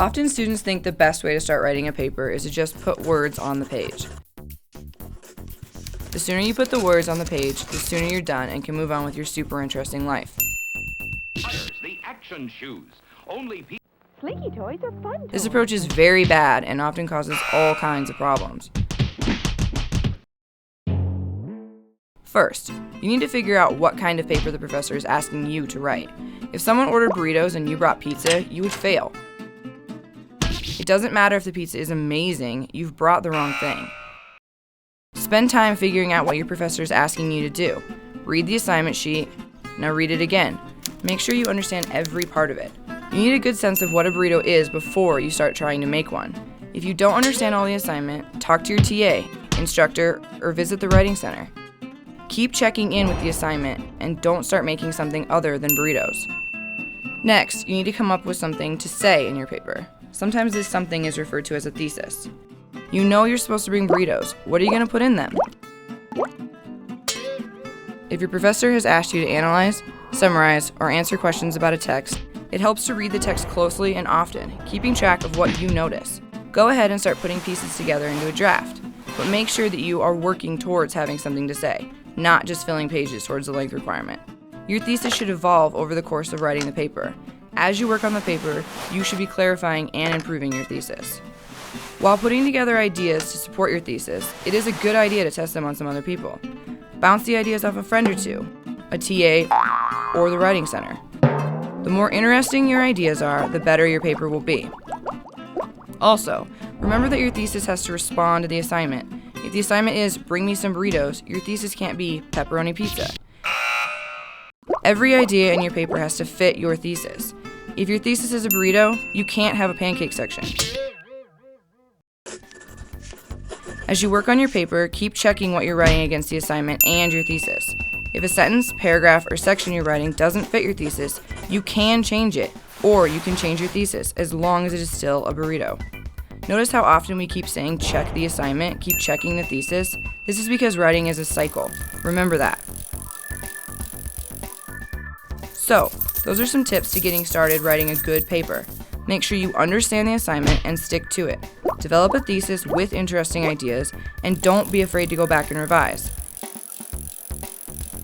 Often students think the best way to start writing a paper is to just put words on the page. The sooner you put the words on the page, the sooner you're done and can move on with your super interesting life. The action shoes. Only Slinky toys are fun This toys. approach is very bad and often causes all kinds of problems. First, you need to figure out what kind of paper the professor is asking you to write. If someone ordered burritos and you brought pizza, you would fail. It doesn't matter if the pizza is amazing, you've brought the wrong thing. Spend time figuring out what your professor is asking you to do. Read the assignment sheet. Now read it again. Make sure you understand every part of it. You need a good sense of what a burrito is before you start trying to make one. If you don't understand all the assignment, talk to your TA, instructor, or visit the writing center. Keep checking in with the assignment and don't start making something other than burritos. Next, you need to come up with something to say in your paper. Sometimes this something is referred to as a thesis. You know you're supposed to bring burritos. What are you going to put in them? If your professor has asked you to analyze, summarize, or answer questions about a text, it helps to read the text closely and often, keeping track of what you notice. Go ahead and start putting pieces together into a draft, but make sure that you are working towards having something to say, not just filling pages towards the length requirement. Your thesis should evolve over the course of writing the paper. As you work on the paper, you should be clarifying and improving your thesis. While putting together ideas to support your thesis, it is a good idea to test them on some other people. Bounce the ideas off a friend or two, a TA, or the writing center. The more interesting your ideas are, the better your paper will be. Also, remember that your thesis has to respond to the assignment. If the assignment is, bring me some burritos, your thesis can't be pepperoni pizza. Every idea in your paper has to fit your thesis. If your thesis is a burrito, you can't have a pancake section. As you work on your paper, keep checking what you're writing against the assignment and your thesis. If a sentence, paragraph, or section you're writing doesn't fit your thesis, you can change it, or you can change your thesis as long as it is still a burrito. Notice how often we keep saying check the assignment, keep checking the thesis. This is because writing is a cycle. Remember that. So, those are some tips to getting started writing a good paper. Make sure you understand the assignment and stick to it. Develop a thesis with interesting ideas, and don't be afraid to go back and revise.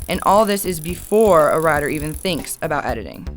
And all this is before a writer even thinks about editing.